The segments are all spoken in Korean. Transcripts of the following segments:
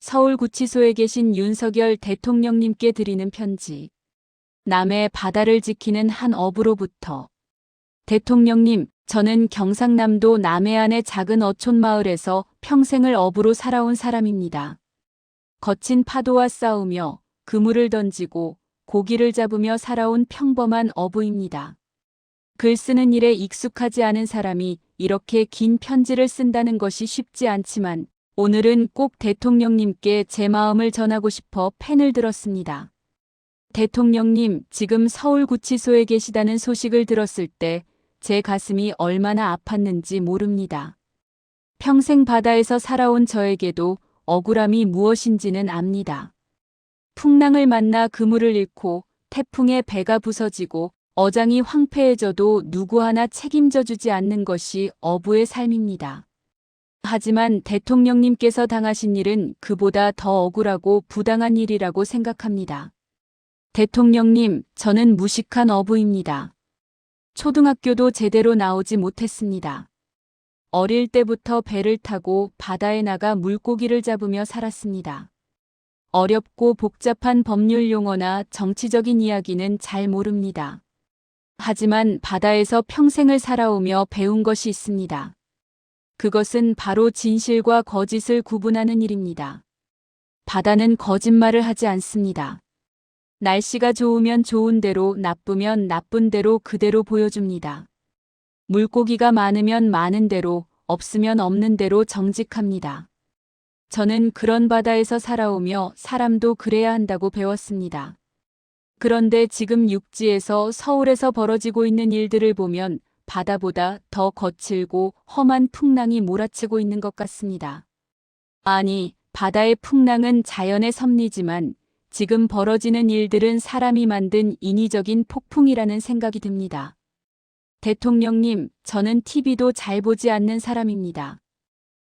서울구치소에 계신 윤석열 대통령님께 드리는 편지. 남해 바다를 지키는 한 어부로부터. 대통령님, 저는 경상남도 남해안의 작은 어촌 마을에서 평생을 어부로 살아온 사람입니다. 거친 파도와 싸우며 그물을 던지고 고기를 잡으며 살아온 평범한 어부입니다. 글 쓰는 일에 익숙하지 않은 사람이 이렇게 긴 편지를 쓴다는 것이 쉽지 않지만 오늘은 꼭 대통령님께 제 마음을 전하고 싶어 펜을 들었습니다. 대통령님, 지금 서울구치소에 계시다는 소식을 들었을 때 제 가슴이 얼마나 아팠는지 모릅니다. 평생 바다에서 살아온 저에게도 억울함이 무엇인지는 압니다. 풍랑을 만나 그물을 잃고 태풍에 배가 부서지고 어장이 황폐해져도 누구 하나 책임져 주지 않는 것이 어부의 삶입니다. 하지만 대통령님께서 당하신 일은 그보다 더 억울하고 부당한 일이라고 생각합니다. 대통령님, 저는 무식한 어부입니다. 초등학교도 제대로 나오지 못했습니다. 어릴 때부터 배를 타고 바다에 나가 물고기를 잡으며 살았습니다. 어렵고 복잡한 법률 용어나 정치적인 이야기는 잘 모릅니다. 하지만 바다에서 평생을 살아오며 배운 것이 있습니다. 그것은 바로 진실과 거짓을 구분하는 일입니다. 바다는 거짓말을 하지 않습니다. 날씨가 좋으면 좋은 대로, 나쁘면 나쁜 대로 그대로 보여줍니다. 물고기가 많으면 많은 대로, 없으면 없는 대로 정직합니다. 저는 그런 바다에서 살아오며 사람도 그래야 한다고 배웠습니다. 그런데 지금 육지에서 서울에서 벌어지고 있는 일들을 보면 바다보다 더 거칠고 험한 풍랑이 몰아치고 있는 것 같습니다. 아니, 바다의 풍랑은 자연의 섭리지만 지금 벌어지는 일들은 사람이 만든 인위적인 폭풍이라는 생각이 듭니다. 대통령님, 저는 TV도 잘 보지 않는 사람입니다.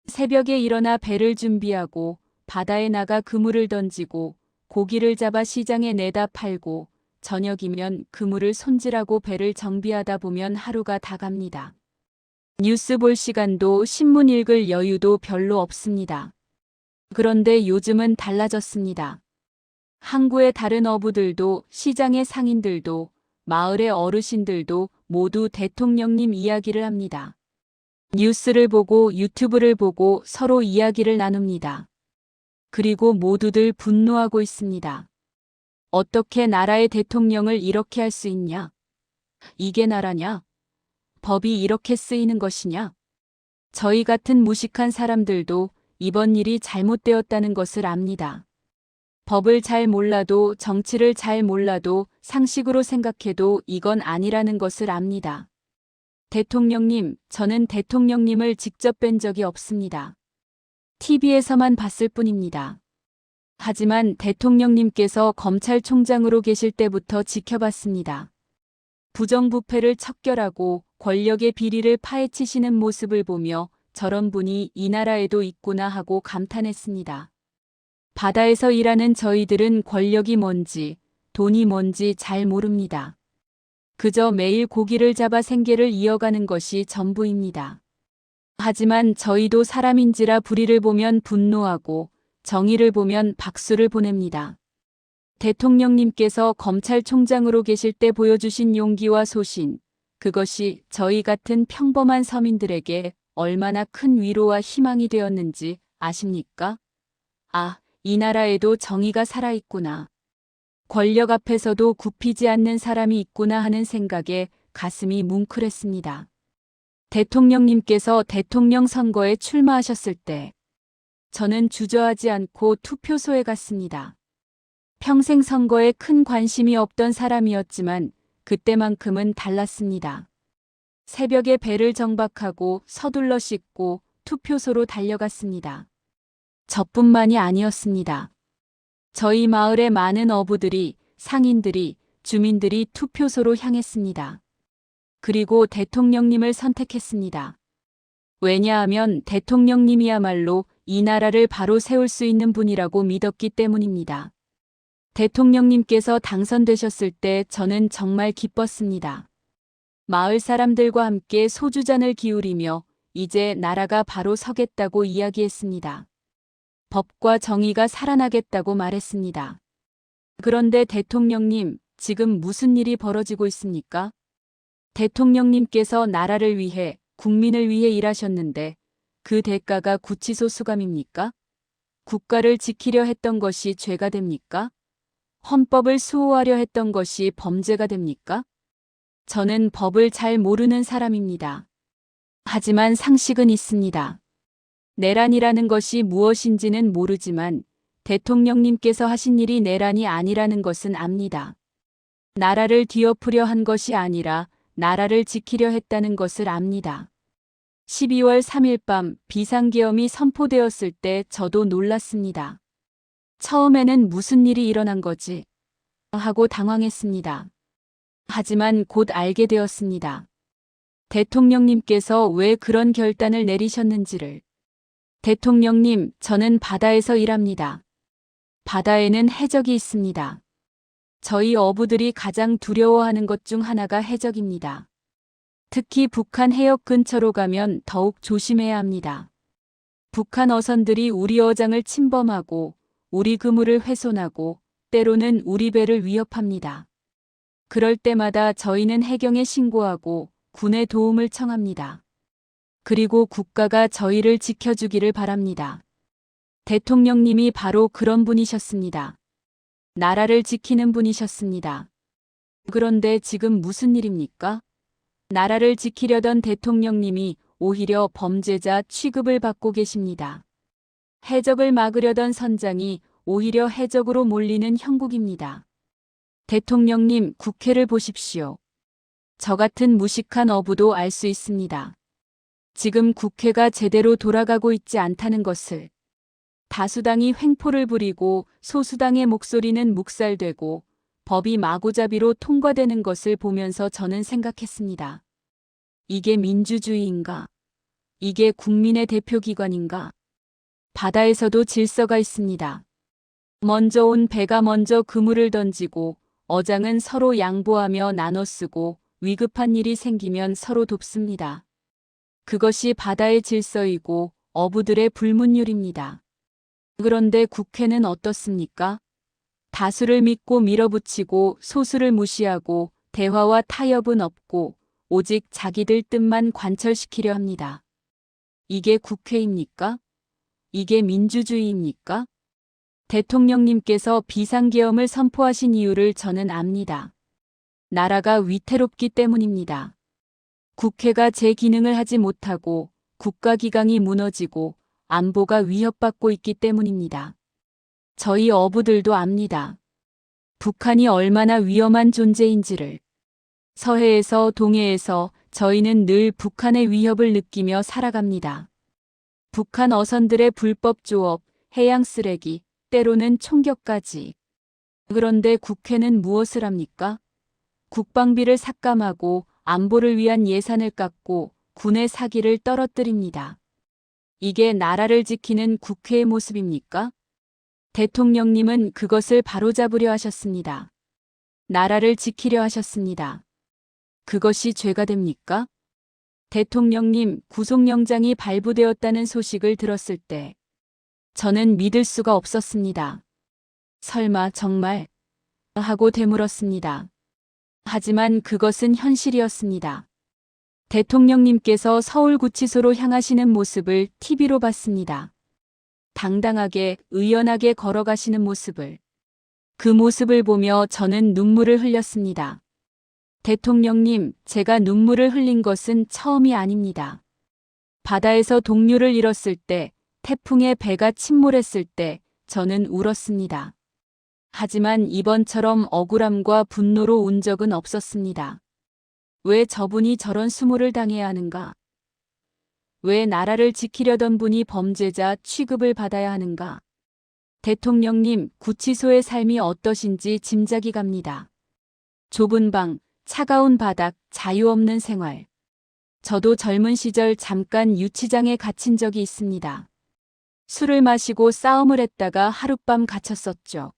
새벽에 일어나 배를 준비하고 바다에 나가 그물을 던지고 고기를 잡아 시장에 내다 팔고 저녁이면 그물을 손질하고 배를 정비하다 보면 하루가 다 갑니다. 뉴스 볼 시간도 신문 읽을 여유도 별로 없습니다. 그런데 요즘은 달라졌습니다. 항구의 다른 어부들도 시장의 상인들도 마을의 어르신들도 모두 대통령님 이야기를 합니다. 뉴스를 보고 유튜브를 보고 서로 이야기를 나눕니다. 그리고 모두들 분노하고 있습니다. 어떻게 나라의 대통령을 이렇게 할 수 있냐? 이게 나라냐? 법이 이렇게 쓰이는 것이냐? 저희 같은 무식한 사람들도 이번 일이 잘못되었다는 것을 압니다. 법을 잘 몰라도 정치를 잘 몰라도 상식으로 생각해도 이건 아니라는 것을 압니다. 대통령님, 저는 대통령님을 직접 뵌 적이 없습니다. TV에서만 봤을 뿐입니다. 하지만 대통령님께서 검찰총장으로 계실 때부터 지켜봤습니다. 부정부패를 척결하고 권력의 비리를 파헤치시는 모습을 보며 저런 분이 이 나라에도 있구나 하고 감탄했습니다. 바다에서 일하는 저희들은 권력이 뭔지, 돈이 뭔지 잘 모릅니다. 그저 매일 고기를 잡아 생계를 이어가는 것이 전부입니다. 하지만 저희도 사람인지라 불의를 보면 분노하고 정의를 보면 박수를 보냅니다. 대통령님께서 검찰총장으로 계실 때 보여주신 용기와 소신, 그것이 저희 같은 평범한 서민들에게 얼마나 큰 위로와 희망이 되었는지 아십니까? 아, 이 나라에도 정의가 살아있구나. 권력 앞에서도 굽히지 않는 사람이 있구나 하는 생각에 가슴이 뭉클했습니다. 대통령님께서 대통령 선거에 출마하셨을 때 저는 주저하지 않고 투표소에 갔습니다. 평생 선거에 큰 관심이 없던 사람이었지만 그때만큼은 달랐습니다. 새벽에 배를 정박하고 서둘러 씻고 투표소로 달려갔습니다. 저뿐만이 아니었습니다. 저희 마을의 많은 어부들이, 상인들이, 주민들이 투표소로 향했습니다. 그리고 대통령님을 선택했습니다. 왜냐하면 대통령님이야말로 이 나라를 바로 세울 수 있는 분이라고 믿었기 때문입니다. 대통령님께서 당선되셨을 때 저는 정말 기뻤습니다. 마을 사람들과 함께 소주잔을 기울이며 이제 나라가 바로 서겠다고 이야기했습니다. 법과 정의가 살아나겠다고 말했습니다. 그런데 대통령님, 지금 무슨 일이 벌어지고 있습니까? 대통령님께서 나라를 위해, 국민을 위해 일하셨는데 그 대가가 구치소 수감입니까? 국가를 지키려 했던 것이 죄가 됩니까? 헌법을 수호하려 했던 것이 범죄가 됩니까? 저는 법을 잘 모르는 사람입니다. 하지만 상식은 있습니다. 내란이라는 것이 무엇인지는 모르지만 대통령님께서 하신 일이 내란이 아니라는 것은 압니다. 나라를 뒤엎으려 한 것이 아니라 나라를 지키려 했다는 것을 압니다. 12월 3일 밤 비상계엄이 선포되었을 때 저도 놀랐습니다. 처음에는 무슨 일이 일어난 거지? 하고 당황했습니다. 하지만 곧 알게 되었습니다. 대통령님께서 왜 그런 결단을 내리셨는지를. 대통령님, 저는 바다에서 일합니다. 바다에는 해적이 있습니다. 저희 어부들이 가장 두려워하는 것 중 하나가 해적입니다. 특히 북한 해역 근처로 가면 더욱 조심해야 합니다. 북한 어선들이 우리 어장을 침범하고 우리 그물을 훼손하고 때로는 우리 배를 위협합니다. 그럴 때마다 저희는 해경에 신고하고 군의 도움을 청합니다. 그리고 국가가 저희를 지켜주기를 바랍니다. 대통령님이 바로 그런 분이셨습니다. 나라를 지키는 분이셨습니다. 그런데 지금 무슨 일입니까? 나라를 지키려던 대통령님이 오히려 범죄자 취급을 받고 계십니다. 해적을 막으려던 선장이 오히려 해적으로 몰리는 형국입니다. 대통령님, 국회를 보십시오. 저 같은 무식한 어부도 알 수 있습니다. 지금 국회가 제대로 돌아가고 있지 않다는 것을. 다수당이 횡포를 부리고 소수당의 목소리는 묵살되고 법이 마구잡이로 통과되는 것을 보면서 저는 생각했습니다. 이게 민주주의인가? 이게 국민의 대표기관인가? 바다에서도 질서가 있습니다. 먼저 온 배가 먼저 그물을 던지고 어장은 서로 양보하며 나눠 쓰고 위급한 일이 생기면 서로 돕습니다. 그것이 바다의 질서이고 어부들의 불문율입니다. 그런데 국회는 어떻습니까? 다수를 믿고 밀어붙이고 소수를 무시하고 대화와 타협은 없고 오직 자기들 뜻만 관철시키려 합니다. 이게 국회입니까? 이게 민주주의입니까? 대통령님께서 비상계엄을 선포하신 이유를 저는 압니다. 나라가 위태롭기 때문입니다. 국회가 제 기능을 하지 못하고 국가기강이 무너지고 안보가 위협받고 있기 때문입니다. 저희 어부들도 압니다. 북한이 얼마나 위험한 존재인지를. 서해에서 동해에서 저희는 늘 북한의 위협을 느끼며 살아갑니다. 북한 어선들의 불법 조업, 해양 쓰레기, 때로는 총격까지. 그런데 국회는 무엇을 합니까? 국방비를 삭감하고 안보를 위한 예산을 깎고 군의 사기를 떨어뜨립니다. 이게 나라를 지키는 국회의 모습입니까? 대통령님은 그것을 바로잡으려 하셨습니다. 나라를 지키려 하셨습니다. 그것이 죄가 됩니까? 대통령님, 구속영장이 발부되었다는 소식을 들었을 때 저는 믿을 수가 없었습니다. 설마 정말? 하고 되물었습니다. 하지만 그것은 현실이었습니다. 대통령님께서 서울구치소로 향하시는 모습을 TV로 봤습니다. 당당하게, 의연하게 걸어가시는 모습을. 그 모습을 보며 저는 눈물을 흘렸습니다. 대통령님, 제가 눈물을 흘린 것은 처음이 아닙니다. 바다에서 동료를 잃었을 때, 태풍에 배가 침몰했을 때 저는 울었습니다. 하지만 이번처럼 억울함과 분노로 운 적은 없었습니다. 왜 저분이 저런 수모를 당해야 하는가? 왜 나라를 지키려던 분이 범죄자 취급을 받아야 하는가? 대통령님, 구치소의 삶이 어떠신지 짐작이 갑니다. 좁은 방, 차가운 바닥, 자유 없는 생활. 저도 젊은 시절 잠깐 유치장에 갇힌 적이 있습니다. 술을 마시고 싸움을 했다가 하룻밤 갇혔었죠.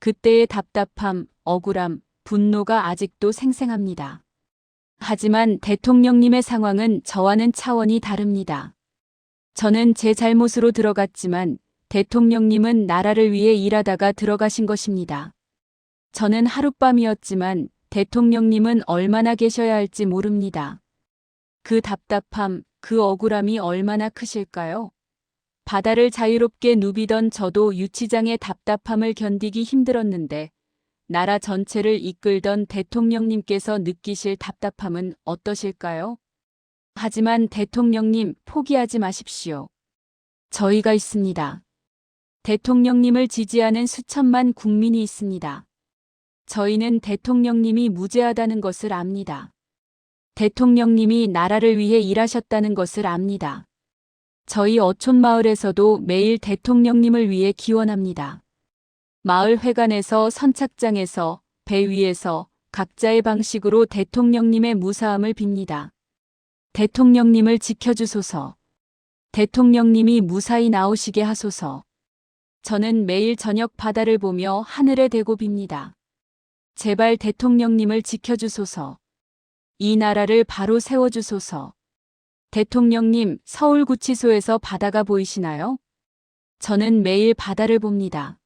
그때의 답답함, 억울함, 분노가 아직도 생생합니다. 하지만 대통령님의 상황은 저와는 차원이 다릅니다. 저는 제 잘못으로 들어갔지만 대통령님은 나라를 위해 일하다가 들어가신 것입니다. 저는 하룻밤이었지만 대통령님은 얼마나 계셔야 할지 모릅니다. 그 답답함, 그 억울함이 얼마나 크실까요? 바다를 자유롭게 누비던 저도 유치장의 답답함을 견디기 힘들었는데 나라 전체를 이끌던 대통령님께서 느끼실 답답함은 어떠실까요? 하지만 대통령님 포기하지 마십시오. 저희가 있습니다. 대통령님을 지지하는 수천만 국민이 있습니다. 저희는 대통령님이 무죄하다는 것을 압니다. 대통령님이 나라를 위해 일하셨다는 것을 압니다. 저희 어촌마을에서도 매일 대통령님을 위해 기원합니다. 마을 회관에서 선착장에서 배 위에서 각자의 방식으로 대통령님의 무사함을 빕니다. 대통령님을 지켜주소서. 대통령님이 무사히 나오시게 하소서. 저는 매일 저녁 바다를 보며 하늘에 대고 빕니다. 제발 대통령님을 지켜주소서. 이 나라를 바로 세워주소서. 대통령님, 서울구치소에서 바다가 보이시나요? 저는 매일 바다를 봅니다.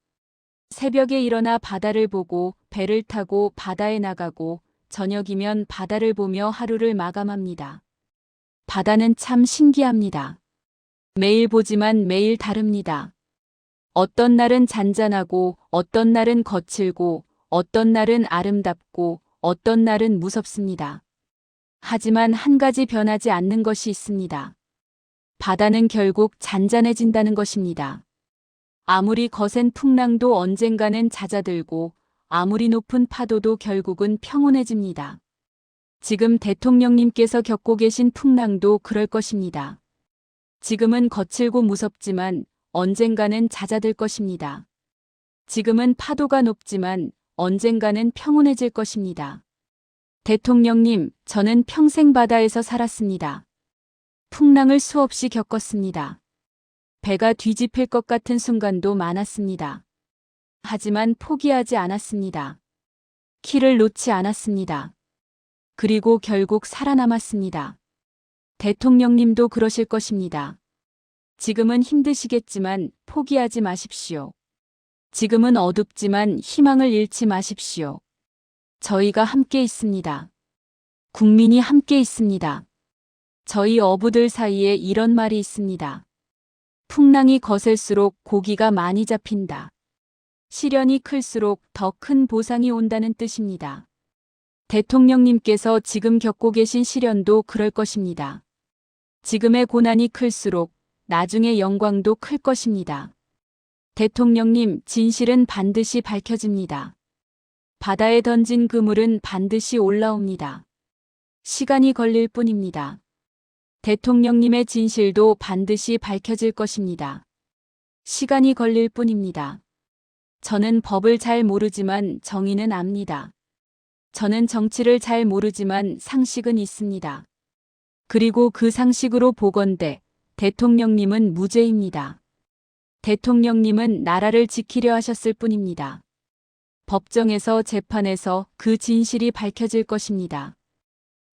새벽에 일어나 바다를 보고 배를 타고 바다에 나가고 저녁이면 바다를 보며 하루를 마감합니다. 바다는 참 신기합니다. 매일 보지만 매일 다릅니다. 어떤 날은 잔잔하고 어떤 날은 거칠고 어떤 날은 아름답고 어떤 날은 무섭습니다. 하지만 한 가지 변하지 않는 것이 있습니다. 바다는 결국 잔잔해진다는 것입니다. 아무리 거센 풍랑도 언젠가는 잦아들고 아무리 높은 파도도 결국은 평온해집니다. 지금 대통령님께서 겪고 계신 풍랑도 그럴 것입니다. 지금은 거칠고 무섭지만 언젠가는 잦아들 것입니다. 지금은 파도가 높지만 언젠가는 평온해질 것입니다. 대통령님, 저는 평생 바다에서 살았습니다. 풍랑을 수없이 겪었습니다. 배가 뒤집힐 것 같은 순간도 많았습니다. 하지만 포기하지 않았습니다. 키를 놓지 않았습니다. 그리고 결국 살아남았습니다. 대통령님도 그러실 것입니다. 지금은 힘드시겠지만 포기하지 마십시오. 지금은 어둡지만 희망을 잃지 마십시오. 저희가 함께 있습니다. 국민이 함께 있습니다. 저희 어부들 사이에 이런 말이 있습니다. 풍랑이 거셀수록 고기가 많이 잡힌다. 시련이 클수록 더 큰 보상이 온다는 뜻입니다. 대통령님께서 지금 겪고 계신 시련도 그럴 것입니다. 지금의 고난이 클수록 나중에 영광도 클 것입니다. 대통령님, 진실은 반드시 밝혀집니다. 바다에 던진 그물은 반드시 올라옵니다. 시간이 걸릴 뿐입니다. 대통령님의 진실도 반드시 밝혀질 것입니다. 시간이 걸릴 뿐입니다. 저는 법을 잘 모르지만 정의는 압니다. 저는 정치를 잘 모르지만 상식은 있습니다. 그리고 그 상식으로 보건대 대통령님은 무죄입니다. 대통령님은 나라를 지키려 하셨을 뿐입니다. 법정에서 재판에서 그 진실이 밝혀질 것입니다.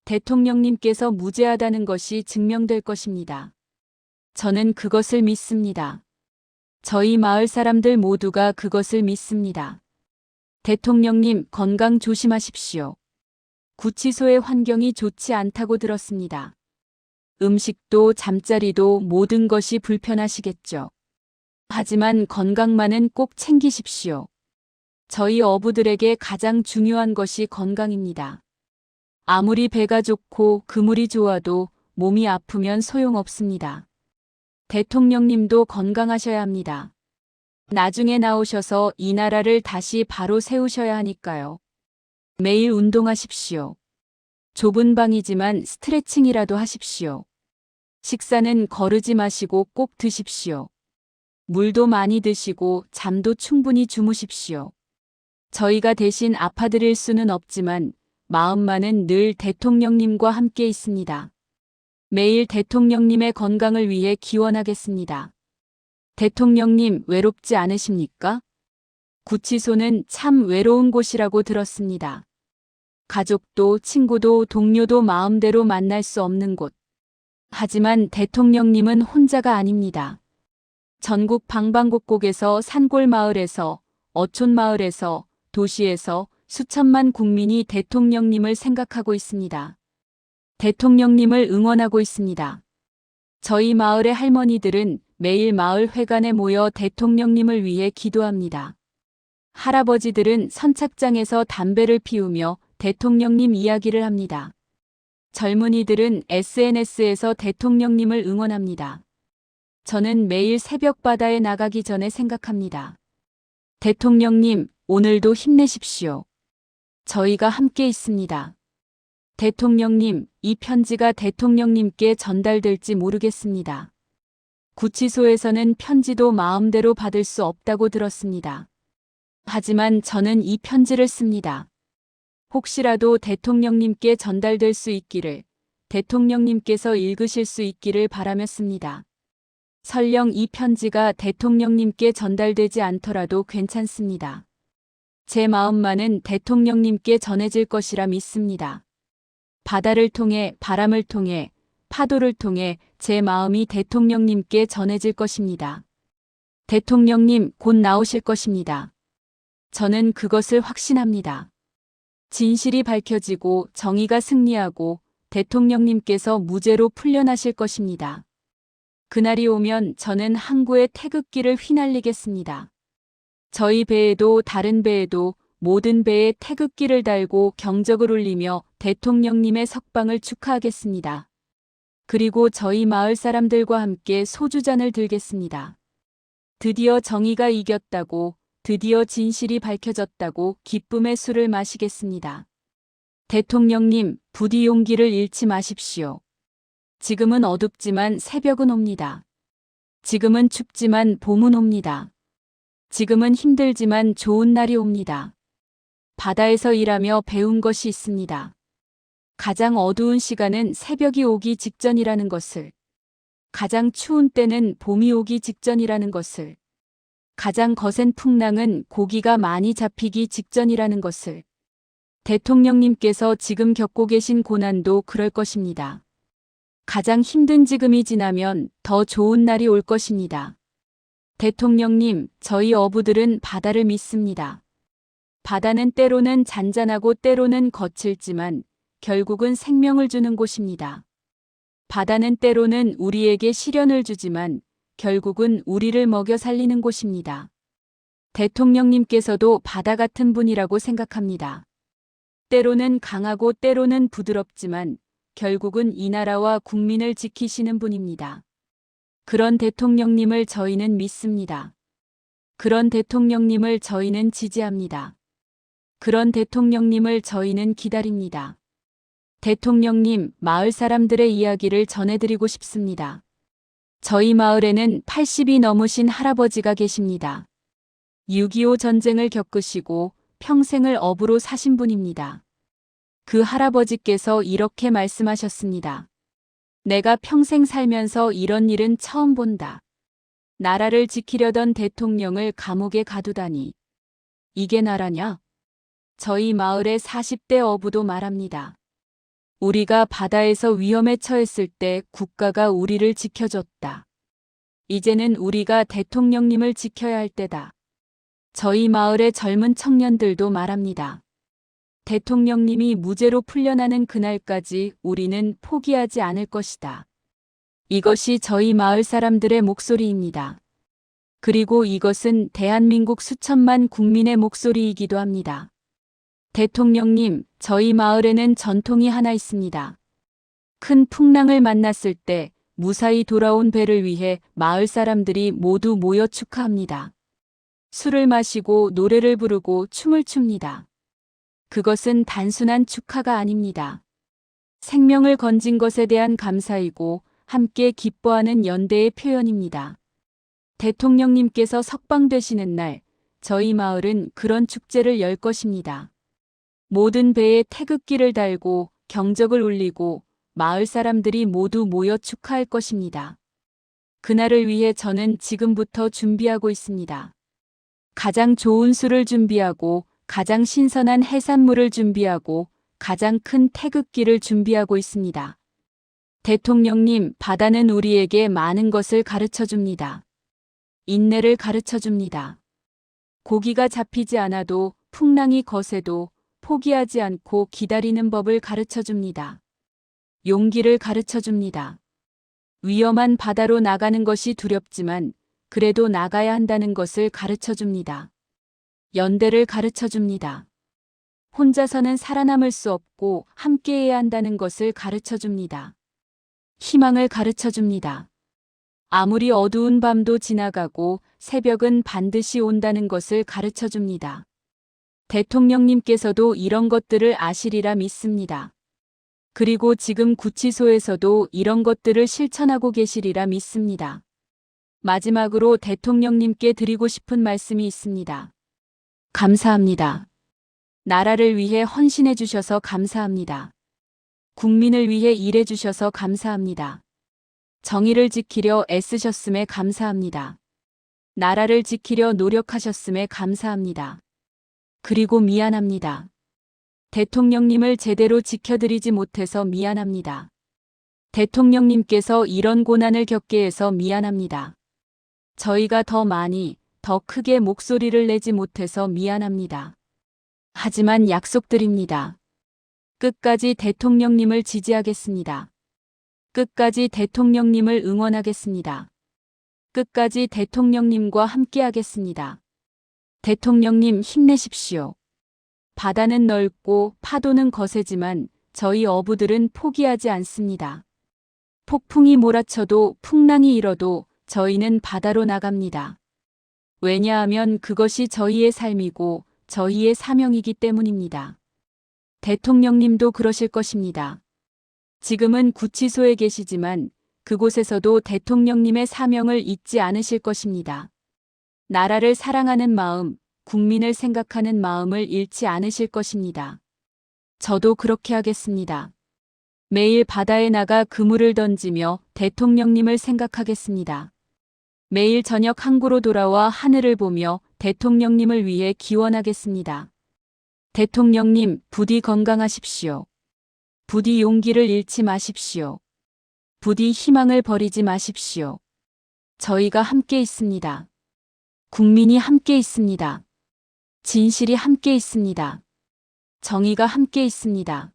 대통령님께서 무죄하다는 것이 증명될 것입니다. 저는 그것을 믿습니다. 저희 마을 사람들 모두가 그것을 믿습니다. 대통령님, 건강 조심하십시오. 구치소의 환경이 좋지 않다고 들었습니다. 음식도 잠자리도 모든 것이 불편하시겠죠. 하지만 건강만은 꼭 챙기십시오. 저희 어부들에게 가장 중요한 것이 건강입니다. 아무리 배가 좋고 그물이 좋아도 몸이 아프면 소용없습니다. 대통령님도 건강하셔야 합니다. 나중에 나오셔서 이 나라를 다시 바로 세우셔야 하니까요. 매일 운동하십시오. 좁은 방이지만 스트레칭이라도 하십시오. 식사는 거르지 마시고 꼭 드십시오. 물도 많이 드시고 잠도 충분히 주무십시오. 저희가 대신 아파드릴 수는 없지만 마음만은 늘 대통령님과 함께 있습니다. 매일 대통령님의 건강을 위해 기원하겠습니다. 대통령님, 외롭지 않으십니까? 구치소는 참 외로운 곳이라고 들었습니다. 가족도 친구도 동료도 마음대로 만날 수 없는 곳. 하지만 대통령님은 혼자가 아닙니다. 전국 방방곡곡에서 산골 마을에서 어촌 마을에서 도시에서 수천만 국민이 대통령님을 생각하고 있습니다. 대통령님을 응원하고 있습니다. 저희 마을의 할머니들은 매일 마을 회관에 모여 대통령님을 위해 기도합니다. 할아버지들은 선착장에서 담배를 피우며 대통령님 이야기를 합니다. 젊은이들은 SNS에서 대통령님을 응원합니다. 저는 매일 새벽 바다에 나가기 전에 생각합니다. 대통령님, 오늘도 힘내십시오. 저희가 함께 있습니다. 대통령님, 이 편지가 대통령님께 전달될지 모르겠습니다. 구치소에서는 편지도 마음대로 받을 수 없다고 들었습니다. 하지만 저는 이 편지를 씁니다. 혹시라도 대통령님께 전달될 수 있기를, 대통령님께서 읽으실 수 있기를 바라며 씁니다. 설령 이 편지가 대통령님께 전달되지 않더라도 괜찮습니다. 제 마음만은 대통령님께 전해질 것이라 믿습니다. 바다를 통해, 바람을 통해, 파도를 통해 제 마음이 대통령님께 전해질 것입니다. 대통령님, 곧 나오실 것입니다. 저는 그것을 확신합니다. 진실이 밝혀지고 정의가 승리하고 대통령님께서 무죄로 풀려나실 것입니다. 그날이 오면 저는 항구의 태극기를 휘날리겠습니다. 저희 배에도 다른 배에도 모든 배에 태극기를 달고 경적을 울리며 대통령님의 석방을 축하하겠습니다. 그리고 저희 마을 사람들과 함께 소주잔을 들겠습니다. 드디어 정의가 이겼다고, 드디어 진실이 밝혀졌다고 기쁨의 술을 마시겠습니다. 대통령님, 부디 용기를 잃지 마십시오. 지금은 어둡지만 새벽은 옵니다. 지금은 춥지만 봄은 옵니다. 지금은 힘들지만 좋은 날이 옵니다. 바다에서 일하며 배운 것이 있습니다. 가장 어두운 시간은 새벽이 오기 직전이라는 것을, 가장 추운 때는 봄이 오기 직전이라는 것을, 가장 거센 풍랑은 고기가 많이 잡히기 직전이라는 것을, 대통령님께서 지금 겪고 계신 고난도 그럴 것입니다. 가장 힘든 지금이 지나면 더 좋은 날이 올 것입니다. 대통령님, 저희 어부들은 바다를 믿습니다. 바다는 때로는 잔잔하고 때로는 거칠지만 결국은 생명을 주는 곳입니다. 바다는 때로는 우리에게 시련을 주지만 결국은 우리를 먹여 살리는 곳입니다. 대통령님께서도 바다 같은 분이라고 생각합니다. 때로는 강하고 때로는 부드럽지만 결국은 이 나라와 국민을 지키시는 분입니다. 그런 대통령님을 저희는 믿습니다. 그런 대통령님을 저희는 지지합니다. 그런 대통령님을 저희는 기다립니다. 대통령님, 마을 사람들의 이야기를 전해드리고 싶습니다. 저희 마을에는 80이 넘으신 할아버지가 계십니다. 6.25 전쟁을 겪으시고 평생을 어부로 사신 분입니다. 그 할아버지께서 이렇게 말씀하셨습니다. 내가 평생 살면서 이런 일은 처음 본다. 나라를 지키려던 대통령을 감옥에 가두다니. 이게 나라냐? 저희 마을의 40대 어부도 말합니다. 우리가 바다에서 위험에 처했을 때 국가가 우리를 지켜줬다. 이제는 우리가 대통령님을 지켜야 할 때다. 저희 마을의 젊은 청년들도 말합니다. 대통령님이 무죄로 풀려나는 그날까지 우리는 포기하지 않을 것이다. 이것이 저희 마을 사람들의 목소리입니다. 그리고 이것은 대한민국 수천만 국민의 목소리이기도 합니다. 대통령님, 저희 마을에는 전통이 하나 있습니다. 큰 풍랑을 만났을 때 무사히 돌아온 배를 위해 마을 사람들이 모두 모여 축하합니다. 술을 마시고 노래를 부르고 춤을 춥니다. 그것은 단순한 축하가 아닙니다. 생명을 건진 것에 대한 감사이고 함께 기뻐하는 연대의 표현입니다. 대통령님께서 석방되시는 날, 저희 마을은 그런 축제를 열 것입니다. 모든 배에 태극기를 달고 경적을 울리고 마을 사람들이 모두 모여 축하할 것입니다. 그날을 위해 저는 지금부터 준비하고 있습니다. 가장 좋은 술을 준비하고 가장 신선한 해산물을 준비하고 가장 큰 태극기를 준비하고 있습니다. 대통령님, 바다는 우리에게 많은 것을 가르쳐 줍니다. 인내를 가르쳐 줍니다. 고기가 잡히지 않아도 풍랑이 거세도 포기하지 않고 기다리는 법을 가르쳐 줍니다. 용기를 가르쳐 줍니다. 위험한 바다로 나가는 것이 두렵지만 그래도 나가야 한다는 것을 가르쳐 줍니다. 연대를 가르쳐 줍니다. 혼자서는 살아남을 수 없고 함께해야 한다는 것을 가르쳐 줍니다. 희망을 가르쳐 줍니다. 아무리 어두운 밤도 지나가고 새벽은 반드시 온다는 것을 가르쳐 줍니다. 대통령님께서도 이런 것들을 아시리라 믿습니다. 그리고 지금 구치소에서도 이런 것들을 실천하고 계시리라 믿습니다. 마지막으로 대통령님께 드리고 싶은 말씀이 있습니다. 감사합니다. 나라를 위해 헌신해 주셔서 감사합니다. 국민을 위해 일해 주셔서 감사합니다. 정의를 지키려 애쓰셨음에 감사합니다. 나라를 지키려 노력하셨음에 감사합니다. 그리고 미안합니다. 대통령님을 제대로 지켜드리지 못해서 미안합니다. 대통령님께서 이런 고난을 겪게 해서 미안합니다. 저희가 더 많이, 더 크게 목소리를 내지 못해서 미안합니다. 하지만 약속드립니다. 끝까지 대통령님을 지지하겠습니다. 끝까지 대통령님을 응원하겠습니다. 끝까지 대통령님과 함께하겠습니다. 대통령님 힘내십시오. 바다는 넓고 파도는 거세지만 저희 어부들은 포기하지 않습니다. 폭풍이 몰아쳐도 풍랑이 일어도 저희는 바다로 나갑니다. 왜냐하면 그것이 저희의 삶이고 저희의 사명이기 때문입니다. 대통령님도 그러실 것입니다. 지금은 구치소에 계시지만 그곳에서도 대통령님의 사명을 잊지 않으실 것입니다. 나라를 사랑하는 마음, 국민을 생각하는 마음을 잃지 않으실 것입니다. 저도 그렇게 하겠습니다. 매일 바다에 나가 그물을 던지며 대통령님을 생각하겠습니다. 매일 저녁 항구로 돌아와 하늘을 보며 대통령님을 위해 기원하겠습니다. 대통령님, 부디 건강하십시오. 부디 용기를 잃지 마십시오. 부디 희망을 버리지 마십시오. 저희가 함께 있습니다. 국민이 함께 있습니다. 진실이 함께 있습니다. 정의가 함께 있습니다.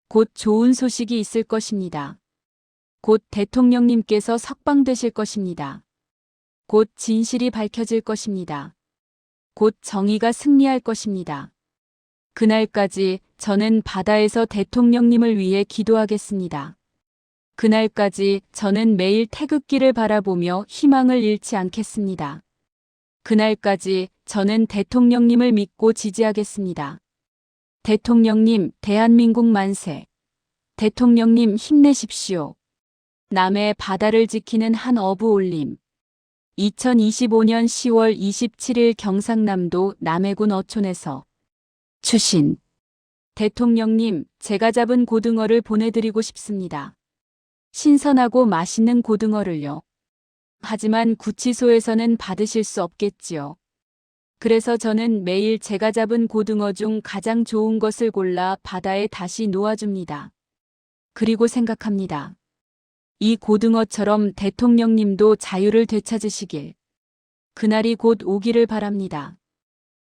곧 좋은 소식이 있을 것입니다. 곧 대통령님께서 석방되실 것입니다. 곧 진실이 밝혀질 것입니다. 곧 정의가 승리할 것입니다. 그날까지 저는 바다에서 대통령님을 위해 기도하겠습니다. 그날까지 저는 매일 태극기를 바라보며 희망을 잃지 않겠습니다. 그날까지 저는 대통령님을 믿고 지지하겠습니다. 대통령님, 대한민국 만세. 대통령님 힘내십시오. 남해 바다를 지키는 한 어부 올림. 2025년 10월 27일 경상남도 남해군 어촌에서 추신. 대통령님, 제가 잡은 고등어를 보내드리고 싶습니다. 신선하고 맛있는 고등어를요. 하지만 구치소에서는 받으실 수 없겠지요. 그래서 저는 매일 제가 잡은 고등어 중 가장 좋은 것을 골라 바다에 다시 놓아줍니다. 그리고 생각합니다. 이 고등어처럼 대통령님도 자유를 되찾으시길. 그날이 곧 오기를 바랍니다.